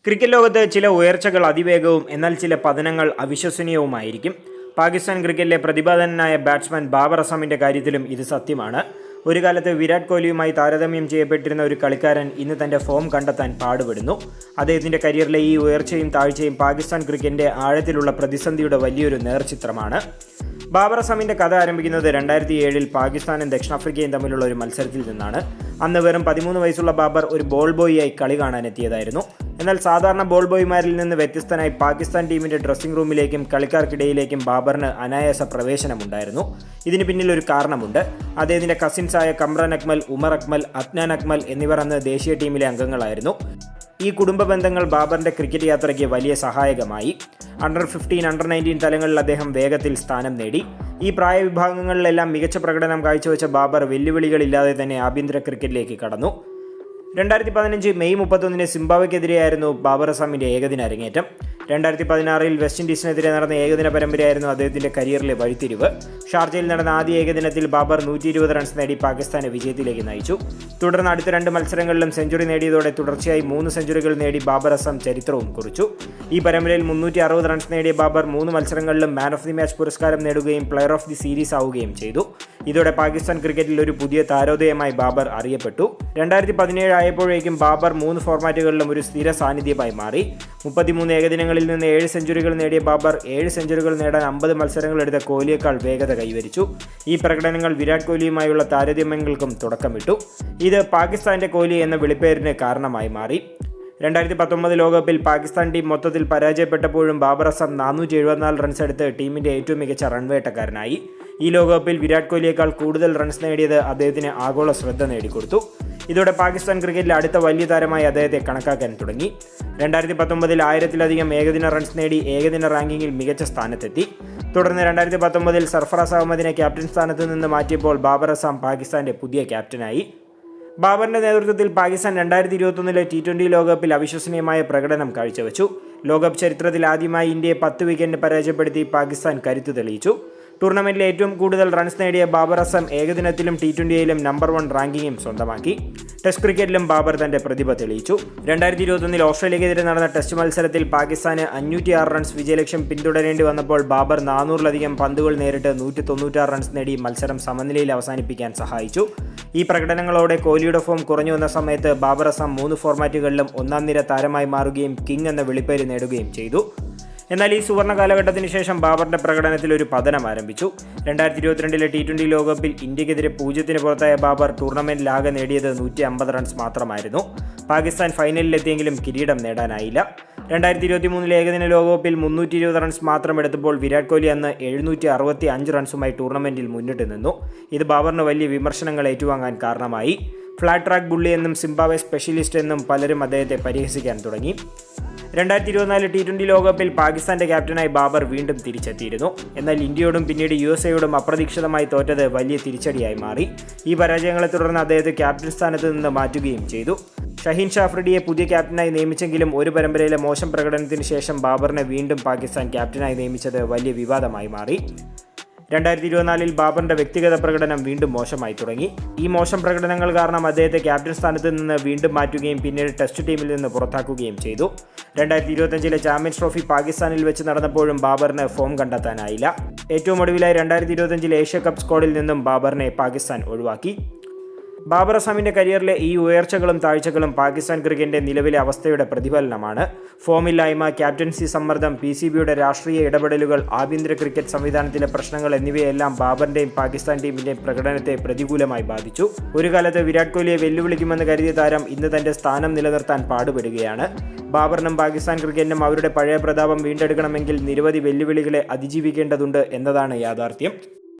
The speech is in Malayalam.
ക്രിക്കറ്റ് ലോകത്ത് ചില ഉയർച്ചകൾ അതിവേഗവും എന്നാൽ ചില പതനങ്ങൾ അവിശ്വസനീയവുമായിരിക്കും. പാകിസ്ഥാൻ ക്രിക്കറ്റിലെ പ്രതിഭാധനനായ ബാറ്റ്സ്മാൻ ബാബർ അസമിൻ്റെ കാര്യത്തിലും ഇത് സത്യമാണ്. ഒരു കാലത്ത് വിരാട് കോഹ്ലിയുമായി താരതമ്യം ചെയ്യപ്പെട്ടിരുന്ന ഒരു കളിക്കാരൻ ഇന്ന് തൻ്റെ ഫോം കണ്ടെത്താൻ പാടുപെടുന്നു. അദ്ദേഹത്തിൻ്റെ കരിയറിലെ ഈ ഉയർച്ചയും താഴ്ചയും പാകിസ്ഥാൻ ക്രിക്കറ്റിൻ്റെ ആഴത്തിലുള്ള പ്രതിസന്ധിയുടെ വലിയൊരു നേർചിത്രമാണ്. ബാബർ അസമിൻ്റെ കഥ ആരംഭിക്കുന്നത് 2007 പാകിസ്ഥാനും ദക്ഷിണാഫ്രിക്കയും തമ്മിലുള്ള ഒരു മത്സരത്തിൽ നിന്നാണ്. അന്ന് വെറും 13 വയസ്സുള്ള ബാബർ ഒരു ബോൾ ബോയിയായി കളി കാണാനെത്തിയതായിരുന്നു. എന്നാൽ സാധാരണ ബോൾ ബോയ്മാരിൽ നിന്ന് വ്യത്യസ്തനായി പാകിസ്ഥാൻ ടീമിൻ്റെ ഡ്രസ്സിംഗ് റൂമിലേക്കും കളിക്കാർക്കിടയിലേക്കും ബാബറിന് അനായാസ പ്രവേശനമുണ്ടായിരുന്നു. ഇതിന് പിന്നിൽ ഒരു കാരണമുണ്ട്. അദ്ദേഹത്തിൻ്റെ കസിൻസായ കമ്രാൻ അക്മൽ, ഉമർ അക്മൽ, അദ്നാൻ അക്മൽ എന്നിവർ അന്ന് ദേശീയ ടീമിലെ അംഗങ്ങളായിരുന്നു. ഈ കുടുംബ ബന്ധങ്ങൾ ബാബറിൻ്റെ ക്രിക്കറ്റ് യാത്രയ്ക്ക് വലിയ സഹായകമായി. അണ്ടർ 15, അണ്ടർ 19 തലങ്ങളിൽ അദ്ദേഹം വേഗത്തിൽ സ്ഥാനം നേടി. ഈ പ്രായവിഭാഗങ്ങളിലെല്ലാം മികച്ച പ്രകടനം കാഴ്ചവെച്ച ബാബർ വെല്ലുവിളികളില്ലാതെ തന്നെ ആഭ്യന്തര ക്രിക്കറ്റിലേക്ക് കടന്നു. 2015 മെയ് 31 സിംബാബ്വെക്കെതിരെയായിരുന്നു ബാബർ അസമിൻ്റെ ഏകദിന അരങ്ങേറ്റം. 2016 വെസ്റ്റ് ഇൻഡീസിനെതിരെ നടന്ന ഏകദിന പരമ്പരയായിരുന്നു അദ്ദേഹത്തിൻ്റെ കരിയറിലെ വഴിത്തിരിവ്. ഷാർജയിൽ നടന്ന ആദ്യ ഏകദിനത്തിൽ ബാബർ 120 റൺസ് നേടി പാകിസ്ഥാനെ വിജയത്തിലേക്ക് നയിച്ചു. തുടർന്ന് അടുത്ത 2 മത്സരങ്ങളിലും സെഞ്ചുറി നേടിയതോടെ തുടർച്ചയായി 3 സെഞ്ചുറികൾ നേടി ബാബർ അസം ചരിത്രവും കുറിച്ചു. ഈ പരമ്പരയിൽ 360 റൺസ് നേടിയ ബാബർ 3 മത്സരങ്ങളിലും മാൻ ഓഫ് ദി മാച്ച് പുരസ്കാരം നേടുകയും പ്ലെയർ ഓഫ് ദി സീരീസ് ആവുകയും ചെയ്തു. ഇതോടെ പാകിസ്ഥാൻ ക്രിക്കറ്റിൽ ഒരു പുതിയ താരോദയമായി ബാബർ അറിയപ്പെട്ടു. 2017 ആയപ്പോഴേക്കും ബാബർ 3 ഫോർമാറ്റുകളിലും ഒരു സ്ഥിര സാന്നിധ്യമായി മാറി. 33 ഏകദിനങ്ങളിൽ നിന്ന് 7 സെഞ്ചുറികൾ നേടിയ ബാബർ 7 സെഞ്ചുറികൾ നേടാൻ 50 മത്സരങ്ങളെടുത്ത കോഹ്ലിയേക്കാൾ വേഗത കൈവരിച്ചു. ഈ പ്രകടനങ്ങൾ വിരാട് കോഹ്ലിയുമായുള്ള താരതമ്യങ്ങൾക്കും തുടക്കമിട്ടു. ഇത് പാകിസ്ഥാന്റെ കോഹ്ലി എന്ന വിളിപ്പേരിന് കാരണമായി മാറി. 2019 ലോകകപ്പിൽ പാകിസ്ഥാൻ ടീം മൊത്തത്തിൽ പരാജയപ്പെട്ടപ്പോഴും ബാബർ അസം 474 റൺസ് എടുത്ത് ടീമിൻ്റെ ഏറ്റവും മികച്ച റൺവേട്ടക്കാരനായി. ഈ ലോകകപ്പിൽ വിരാട് കോഹ്ലിയേക്കാൾ കൂടുതൽ റൺസ് നേടിയത് അദ്ദേഹത്തിന് ആഗോള ശ്രദ്ധ നേടിക്കൊടുത്തു. ഇതോടെ പാകിസ്ഥാൻ ക്രിക്കറ്റിലെ അടുത്ത വലിയ താരമായി അദ്ദേഹത്തെ കണക്കാക്കാൻ തുടങ്ങി. 2019 1000-ലധികം ഏകദിന റൺസ് നേടി ഏകദിന റാങ്കിങ്ങിൽ മികച്ച സ്ഥാനത്തെത്തി. തുടർന്ന് 2019 സർഫറാസ് അഹമ്മദിനെ ക്യാപ്റ്റൻ സ്ഥാനത്ത് നിന്ന് മാറ്റിയപ്പോൾ ബാബർ അസം പാകിസ്ഥാന്റെ പുതിയ ക്യാപ്റ്റനായി. ബാബറിന്റെ നേതൃത്വത്തിൽ പാകിസ്ഥാൻ 2021 T20 ലോകകപ്പിൽ അവിശ്വസനീയമായ പ്രകടനം കാഴ്ചവെച്ചു. ലോകകപ്പ് ചരിത്രത്തിൽ ആദ്യമായി ഇന്ത്യയെ 10 വിക്കറ്റിന് പരാജയപ്പെടുത്തി പാകിസ്ഥാൻ കരുത്തു തെളിയിച്ചു. ടൂർണമെന്റിലെ ഏറ്റവും കൂടുതൽ റൺസ് നേടിയ ബാബർ അസം ഏകദിനത്തിലും T20യിലും നമ്പർ 1 റാങ്കിങ്ങും സ്വന്തമാക്കി. ടെസ്റ്റ് ക്രിക്കറ്റിലും ബാബർ തന്റെ പ്രതിഭ തെളിയിച്ചു. 2021 ഓസ്ട്രേലിയക്കെതിരെ നടന്ന ടെസ്റ്റ് മത്സരത്തിൽ പാകിസ്ഥാന് 506 റൺസ് വിജയലക്ഷ്യം പിന്തുടരേണ്ടി വന്നപ്പോൾ ബാബർ 400-ലധികം പന്തുകൾ നേരിട്ട് 196 റൺസ് നേടി മത്സരം സമനിലയിൽ അവസാനിപ്പിക്കാൻ സഹായിച്ചു. ഈ പ്രകടനങ്ങളോടെ കോഹ്ലിയുടെ ഫോം കുറഞ്ഞു വന്ന സമയത്ത് ബാബർ അസം 3 ഫോർമാറ്റുകളിലും ഒന്നാം നിര താരമായി മാറുകയും കിങ് എന്ന വിളിപ്പേര് നേടുകയും ചെയ്തു. എന്നാൽ ഈ സുവർണ്ണ കാലഘട്ടത്തിന് ശേഷം ബാബറിന്റെ പ്രകടനത്തിൽ ഒരു പതനം ആരംഭിച്ചു. 2022 T20 ലോകകപ്പിൽ ഇന്ത്യക്കെതിരെ 0-ന് പുറത്തായ ബാബർ ടൂർണമെന്റിലാകെ നേടിയത് 150 റൺസ് മാത്രമായിരുന്നു. പാകിസ്ഥാൻ ഫൈനലിലെത്തിയെങ്കിലും കിരീടം നേടാനായില്ല. 2023 ഏകദിന ലോകകപ്പിൽ 320 റൺസ് മാത്രം എടുത്തപ്പോൾ വിരാട് കോഹ്ലി അന്ന് 765 റൺസുമായി ടൂർണമെന്റിൽ മുന്നിട്ട് നിന്നു. ഇത് ബാബറിന് വലിയ വിമർശനങ്ങൾ ഏറ്റുവാങ്ങാൻ കാരണമായി. ഫ്ലാറ്റ് ട്രാക്ക് ബുള്ളി എന്നും സിംബാബ്വെ സ്പെഷ്യലിസ്റ്റ് എന്നും പലരും അദ്ദേഹത്തെ പരിഹസിക്കാൻ തുടങ്ങി. 2024 T20 ലോകകപ്പിൽ പാകിസ്ഥാന്റെ ക്യാപ്റ്റനായി ബാബർ വീണ്ടും തിരിച്ചെത്തിയിരുന്നു. എന്നാൽ ഇന്ത്യയോടും പിന്നീട് USA അപ്രതീക്ഷിതമായി തോറ്റത് വലിയ തിരിച്ചടിയായി മാറി. ഈ പരാജയങ്ങളെ തുടർന്ന് അദ്ദേഹത്തെ ക്യാപ്റ്റൻ സ്ഥാനത്ത് നിന്ന് മാറ്റുകയും ചെയ്തു. ഷഹീൻ ഷാ അഫ്രീദിയെ പുതിയ ക്യാപ്റ്റനായി നിയമിച്ചെങ്കിലും ഒരു പരമ്പരയിലെ മോശം പ്രകടനത്തിന് ശേഷം ബാബറിനെ വീണ്ടും പാകിസ്ഥാൻ ക്യാപ്റ്റനായി നിയമിച്ചത് വലിയ വിവാദമായി മാറി. 2024 ബാബറിന്റെ വ്യക്തിഗത പ്രകടനം വീണ്ടും മോശമായി തുടങ്ങി. ഈ മോശം പ്രകടനങ്ങൾ കാരണം അദ്ദേഹത്തെ ക്യാപ്റ്റൻ സ്ഥാനത്ത് നിന്ന് വീണ്ടും മാറ്റുകയും പിന്നീട് ടെസ്റ്റ് ടീമിൽ നിന്ന് പുറത്താക്കുകയും ചെയ്തു. 2025 ചാമ്പ്യൻസ് ട്രോഫി പാകിസ്ഥാനിൽ വെച്ച് നടന്നപ്പോഴും ബാബറിന് ഫോം കണ്ടെത്താനായില്ല. ഏറ്റവും ഒടുവിലായി 2025 ഏഷ്യ കപ്പ് സ്ക്വാഡിൽ നിന്നും ബാബറിനെ പാകിസ്ഥാൻ ഒഴിവാക്കി. ബാബർ അസമിൻ്റെ കരിയറിലെ ഈ ഉയർച്ചകളും താഴ്ചകളും പാകിസ്ഥാൻ ക്രിക്കറ്റിൻ്റെ നിലവിലെ അവസ്ഥയുടെ പ്രതിഫലനമാണ്. ഫോമില്ലായ്മ, ക്യാപ്റ്റൻസി സമ്മർദ്ദം, PCBയുടെ രാഷ്ട്രീയ ഇടപെടലുകൾ, ആഭ്യന്തര ക്രിക്കറ്റ് സംവിധാനത്തിലെ പ്രശ്നങ്ങൾ എന്നിവയെല്ലാം ബാബറിൻ്റെയും പാകിസ്ഥാൻ ടീമിൻ്റെയും പ്രകടനത്തെ പ്രതികൂലമായി ബാധിച്ചു. ഒരു കാലത്ത് വിരാട് കോഹ്ലിയെ വെല്ലുവിളിക്കുമെന്ന് കരുതിയ താരം ഇന്ന് തൻ്റെ സ്ഥാനം നിലനിർത്താൻ പാടുപെടുകയാണ്. ബാബറിനും പാകിസ്ഥാൻ ക്രിക്കറ്റിനും അവരുടെ പഴയ പ്രതാപം വീണ്ടെടുക്കണമെങ്കിൽ നിരവധി വെല്ലുവിളികളെ അതിജീവിക്കേണ്ടതുണ്ട് എന്നതാണ് യാഥാർത്ഥ്യം.